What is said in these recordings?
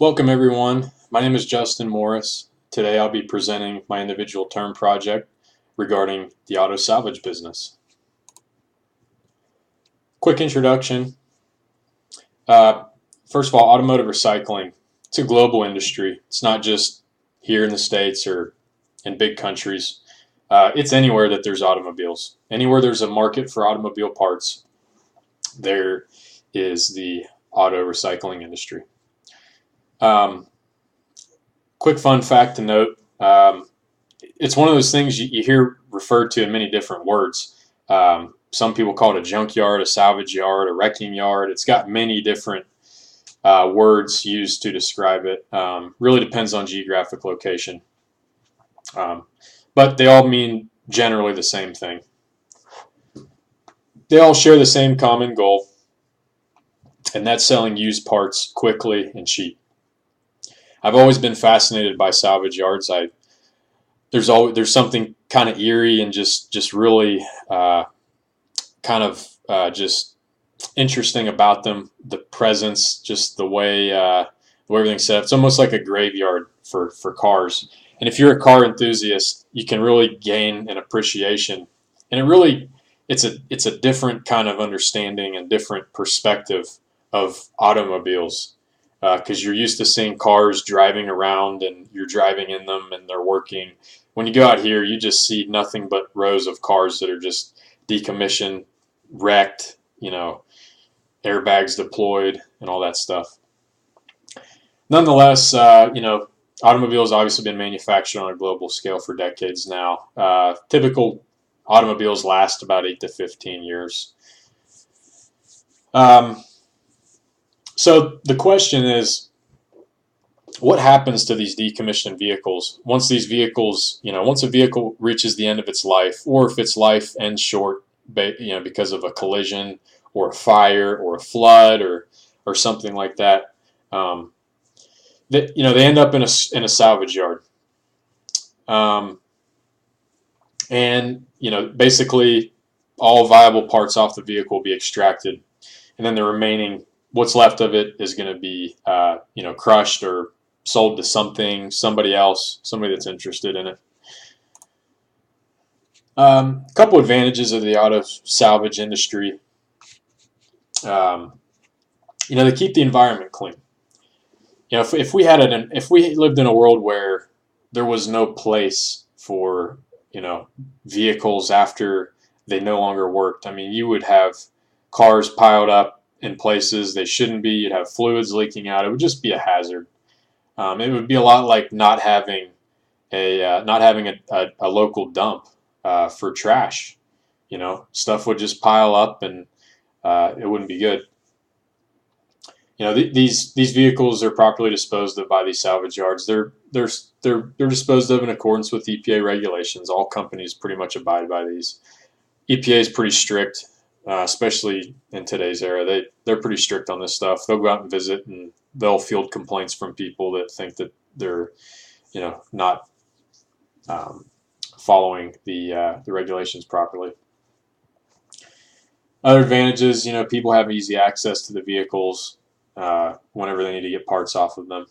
Welcome everyone. My name is Justin Morris. Today I'll be presenting my individual term project regarding the auto salvage business. Quick introduction. First of all, automotive recycling. It's a global industry. It's not just here in the States or in big countries. It's anywhere that there's automobiles. Anywhere there's a market for automobile parts, there is the auto recycling industry. Quick fun fact to note, it's one of those things you hear referred to in many different words. Some people call it a junkyard, a salvage yard, a wrecking yard. It's got many different words used to describe it. Really depends on geographic location. But they all mean generally the same thing. They all share the same common goal, and that's selling used parts quickly and cheap. I've always been fascinated by salvage yards. There's something kind of eerie and just really just interesting about them. The presence, just the way everything's set up. It's almost like a graveyard for cars. And if you're a car enthusiast, you can really gain an appreciation. And it's a different kind of understanding and different perspective of automobiles. Because you're used to seeing cars driving around and you're driving in them and they're working. When you go out here, you just see nothing but rows of cars that are just decommissioned, wrecked, airbags deployed, and all that stuff. Nonetheless, automobiles obviously been manufactured on a global scale for decades now. Typical automobiles last about 8 to 15 years. So the question is, what happens to these decommissioned vehicles once these vehicles, once a vehicle reaches the end of its life, or if its life ends short, because of a collision or a fire or a flood or something like that? They end up in a salvage yard, and basically all viable parts off the vehicle will be extracted, and then the remaining, what's left of it, is going to be crushed or sold to somebody else, somebody that's interested in it. A couple advantages of the auto salvage industry. They keep the environment clean. If we lived in a world where there was no place for vehicles after they no longer worked, you would have cars piled up in places they shouldn't be. You'd have fluids leaking out. It would just be a hazard. It would be a lot like not having a local dump for trash. Stuff would just pile up, and it wouldn't be good. These vehicles are properly disposed of by these salvage yards. They're disposed of in accordance with EPA regulations. All companies pretty much abide by these. EPA is pretty strict. Especially in today's era, they're pretty strict on this stuff. They'll go out and visit, and they'll field complaints from people that think that they're, not following the regulations properly. Other advantages, people have easy access to the vehicles whenever they need to get parts off of them.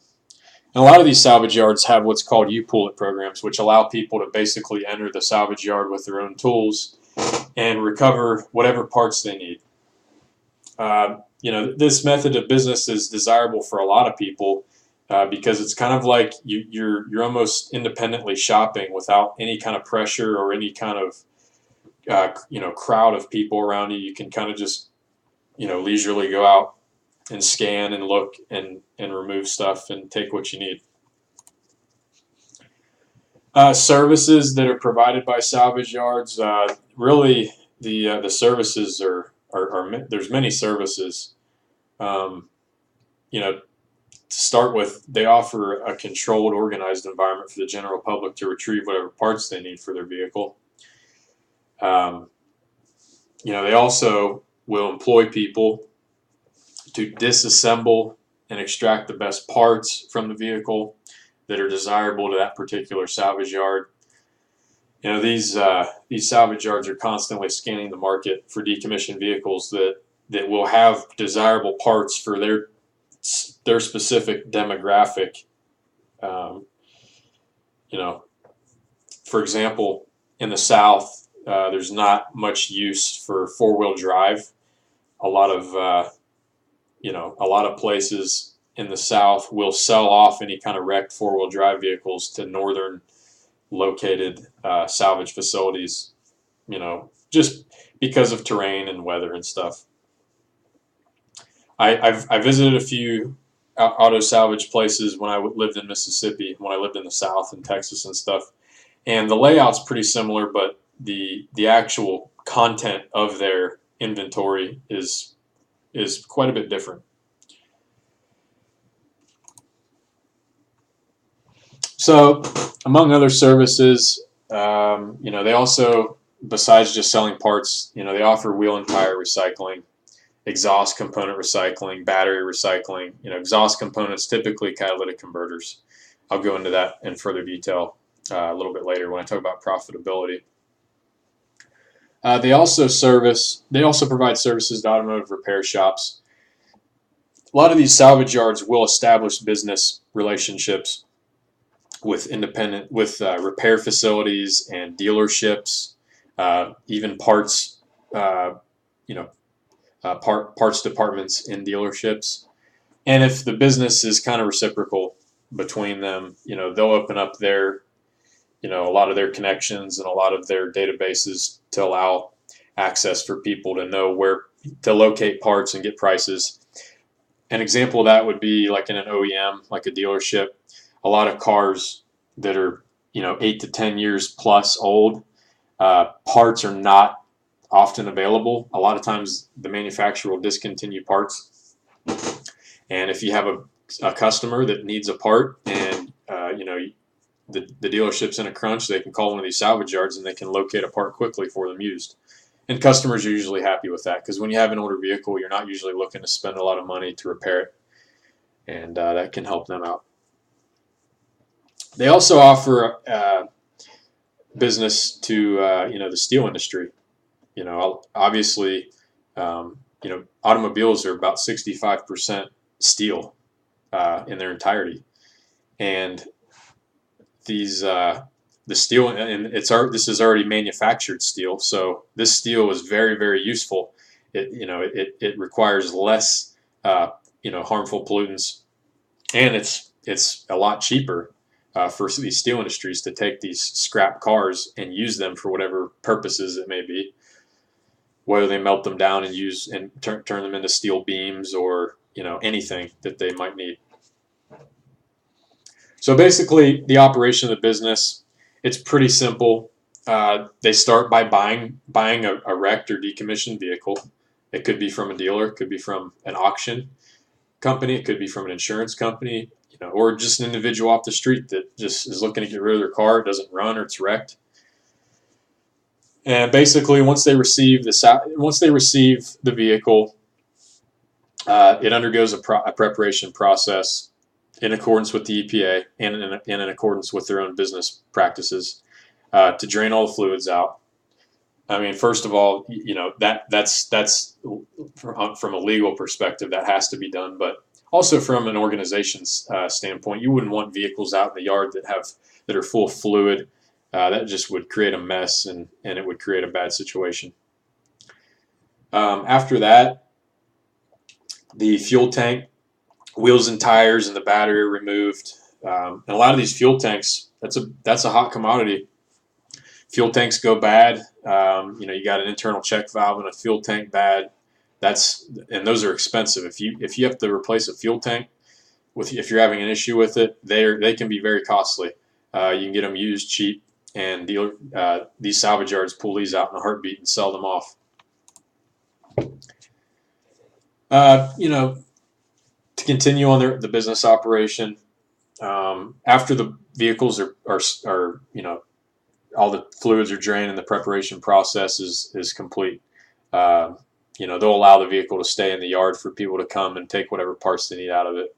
And a lot of these salvage yards have what's called U-Pull-It programs, which allow people to basically enter the salvage yard with their own tools and recover whatever parts they need. This method of business is desirable for a lot of people because it's kind of like you're almost independently shopping without any kind of pressure or any kind of crowd of people around you. You can kind of just leisurely go out and scan and look and remove stuff and take what you need. Services that are provided by salvage yards, really the services are there's many services. To start with, they offer a controlled, organized environment for the general public to retrieve whatever parts they need for their vehicle. They also will employ people to disassemble and extract the best parts from the vehicle that are desirable to that particular salvage yard. These salvage yards are constantly scanning the market for decommissioned vehicles that will have desirable parts for their specific demographic. Um, you know, for example, in the South, there's not much use for four-wheel drive. A lot of a lot of places in the South will sell off any kind of wrecked four-wheel drive vehicles to northern located salvage facilities. Just because of terrain and weather and stuff. I visited a few auto salvage places when I lived in Mississippi, when I lived in the South in Texas and stuff, and the layout's pretty similar, but the actual content of their inventory is quite a bit different. So, among other services, they also, besides just selling parts, they offer wheel and tire recycling, exhaust component recycling, battery recycling. Exhaust components, typically catalytic converters. I'll go into that in further detail a little bit later when I talk about profitability. They also provide services to automotive repair shops. A lot of these salvage yards will establish business relationships with repair facilities and dealerships, even parts parts departments in dealerships. And if the business is kind of reciprocal between them, they'll open up a lot of their connections and a lot of their databases to allow access for people to know where to locate parts and get prices. An example of that would be like in an OEM, like a dealership. A lot of cars that are 8 to 10 years plus old, parts are not often available. A lot of times the manufacturer will discontinue parts, and if you have a customer that needs a part and the dealership's in a crunch, they can call one of these salvage yards and they can locate a part quickly for them used. And customers are usually happy with that, because when you have an older vehicle, you're not usually looking to spend a lot of money to repair it, and that can help them out. They also offer business to the steel industry. Obviously, automobiles are about 65% steel in their entirety, and the steel, and this is already manufactured steel, so this steel is very, very useful. It requires less harmful pollutants, and it's a lot cheaper for these steel industries to take these scrap cars and use them for whatever purposes it may be, whether they melt them down and turn them into steel beams or anything that they might need. So basically, the operation of the business, it's pretty simple. They start by buying a wrecked or decommissioned vehicle. It could be from a dealer, it could be from an auction company, it could be from an insurance company, or just an individual off the street that just is looking to get rid of their car. It doesn't run or it's wrecked. And basically, once they receive the vehicle, it undergoes a preparation process in accordance with the EPA and in accordance with their own business practices to drain all the fluids out. I mean, first of all, that's from a legal perspective, that has to be done, but also from an organization's standpoint, you wouldn't want vehicles out in the yard that are full of fluid. That just would create a mess, and it would create a bad situation. After that, the fuel tank, wheels and tires, and the battery are removed. And a lot of these fuel tanks, that's a hot commodity. Fuel tanks go bad. You got an internal check valve and a fuel tank bad. And those are expensive. If you have to replace a fuel tank, if you're having an issue with it, they can be very costly. You can get them used cheap, and these salvage yards pull these out in a heartbeat and sell them off. To continue on the business operation, after the vehicles are all the fluids are drained and the preparation process is complete, they'll allow the vehicle to stay in the yard for people to come and take whatever parts they need out of it.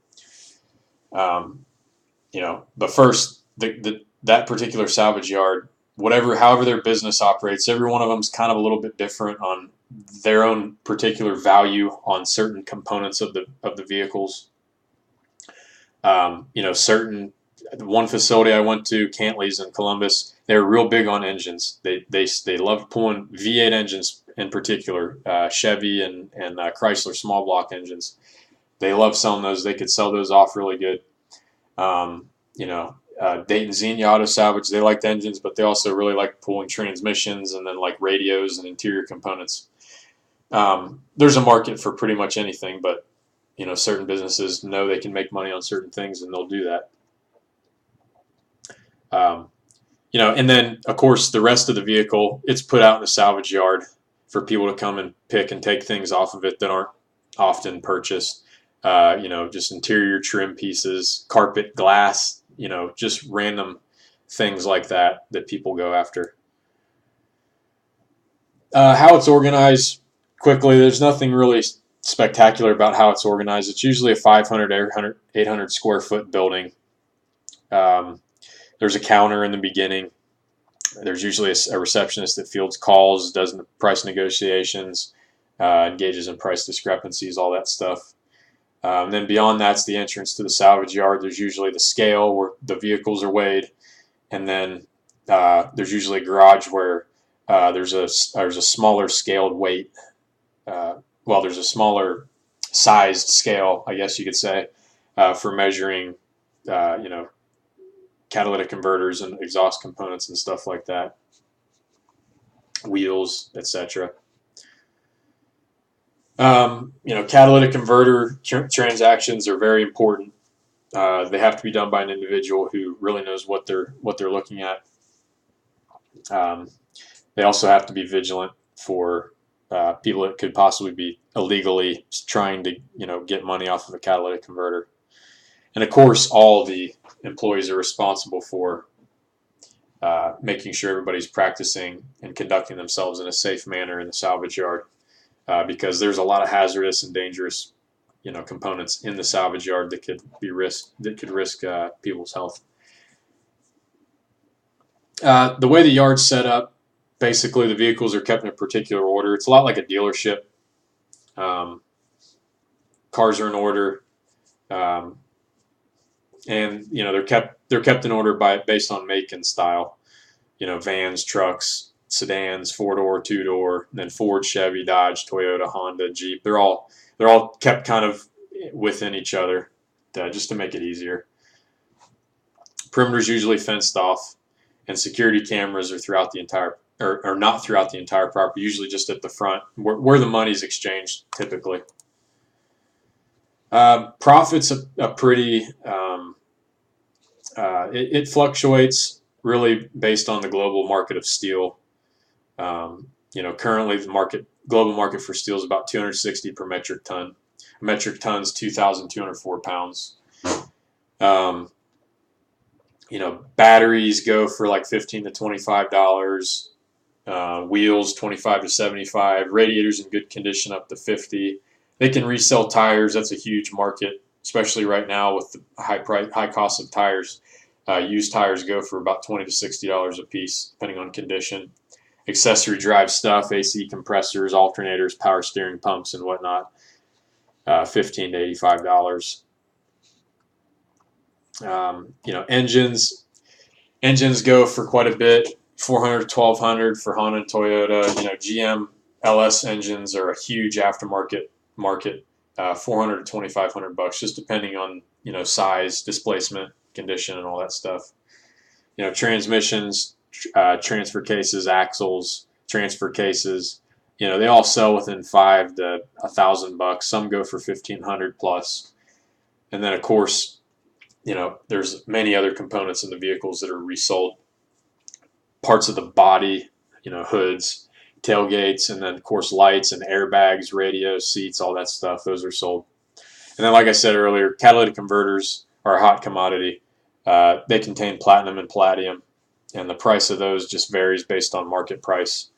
But first, that particular salvage yard, however their business operates, every one of them is kind of a little bit different on their own particular value on certain components of the vehicles. Certain one facility I went to, Cantley's in Columbus, they're real big on engines. They love pulling V8 engines in particular, Chevy and Chrysler small block engines. They love selling those. They could sell those off really good. Dayton Xenia Auto Salvage, they like the engines, but they also really like pulling transmissions and then like radios and interior components. There's a market for pretty much anything, but certain businesses know they can make money on certain things and they'll do that. And then of course the rest of the vehicle, it's put out in the salvage yard for people to come and pick and take things off of it that aren't often purchased. Just interior trim pieces, carpet, glass, just random things like that people go after. How it's organized quickly, there's nothing really spectacular about how it's organized. It's usually a 500, 800 square foot building. There's a counter in the beginning. There's usually a receptionist that fields calls, does price negotiations, engages in price discrepancies, all that stuff. And then beyond that's the entrance to the salvage yard. There's usually the scale where the vehicles are weighed, and then there's usually a garage where there's a smaller scaled weight. There's a smaller sized scale, I guess you could say, for measuring, catalytic converters and exhaust components and stuff like that, wheels, etc. Catalytic converter transactions are very important. They have to be done by an individual who really knows what they're looking at. They also have to be vigilant for people that could possibly be illegally trying to get money off of a catalytic converter. And of course, all the employees are responsible for making sure everybody's practicing and conducting themselves in a safe manner in the salvage yard, because there's a lot of hazardous and dangerous, components in the salvage yard that could risk people's health. The way the yard's set up, basically the vehicles are kept in a particular order. It's a lot like a dealership. Cars are in order. And they're kept in order based on make and style. Vans, trucks, sedans, 4-door, 2-door, then Ford, Chevy, Dodge, Toyota, Honda, Jeep. They're all kept kind of within each other, just to make it easier. Perimeter's usually fenced off, and security cameras are throughout the entire, or not throughout the entire property. Usually just at the front, where the money's exchanged, typically. Profits a pretty. It fluctuates really based on the global market of steel. Currently the global market for steel is about 260 per metric ton. A metric ton is 2,204 pounds. Batteries go for like $15 to $25. Wheels $25 to $75. Radiators in good condition up to $50. They can resell tires. That's a huge market, especially right now with the high cost of tires. Used tires go for about $20 to $60 a piece, depending on condition. Accessory drive stuff, AC compressors, alternators, power steering pumps, and whatnot, $15 to $85. Engines go for quite a bit, $400 to $1,200 for Honda and Toyota. GM LS engines are a huge aftermarket market, $400 to $2,500, just depending on size, displacement, condition, and all that stuff. Transmissions, transfer cases, axles, transfer cases, they all sell within $500 to $1,000. Some go for $1,500 plus. And then of course, there's many other components in the vehicles that are resold. Parts of the body, hoods, tailgates, and then of course lights and airbags, radios, seats, all that stuff. Those are sold. And then, like I said earlier, catalytic converters are a hot commodity. They contain platinum and palladium, and the price of those just varies based on market price.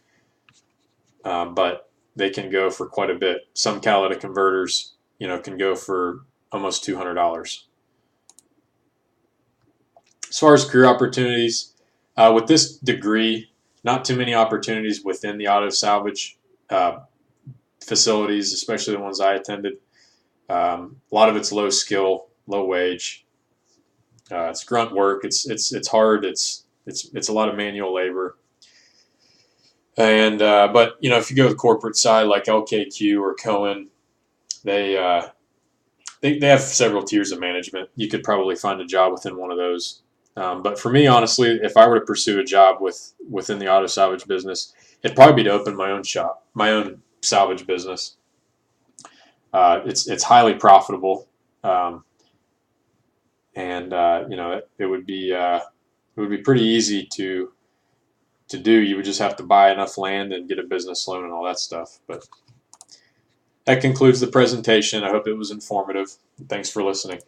But they can go for quite a bit. Some catalytic converters, can go for almost $200. As far as career opportunities, with this degree, not too many opportunities within the auto salvage facilities, especially the ones I attended. A lot of it's low skill, low wage. It's grunt work. It's hard. It's a lot of manual labor. And but if you go to the corporate side like LKQ or Cohen, they they have several tiers of management. You could probably find a job within one of those. But for me, honestly, if I were to pursue a job within the auto salvage business, it'd probably be to open my own shop, my own salvage business. It's highly profitable, and it would be pretty easy to do. You would just have to buy enough land and get a business loan and all that stuff. But that concludes the presentation. I hope it was informative. Thanks for listening.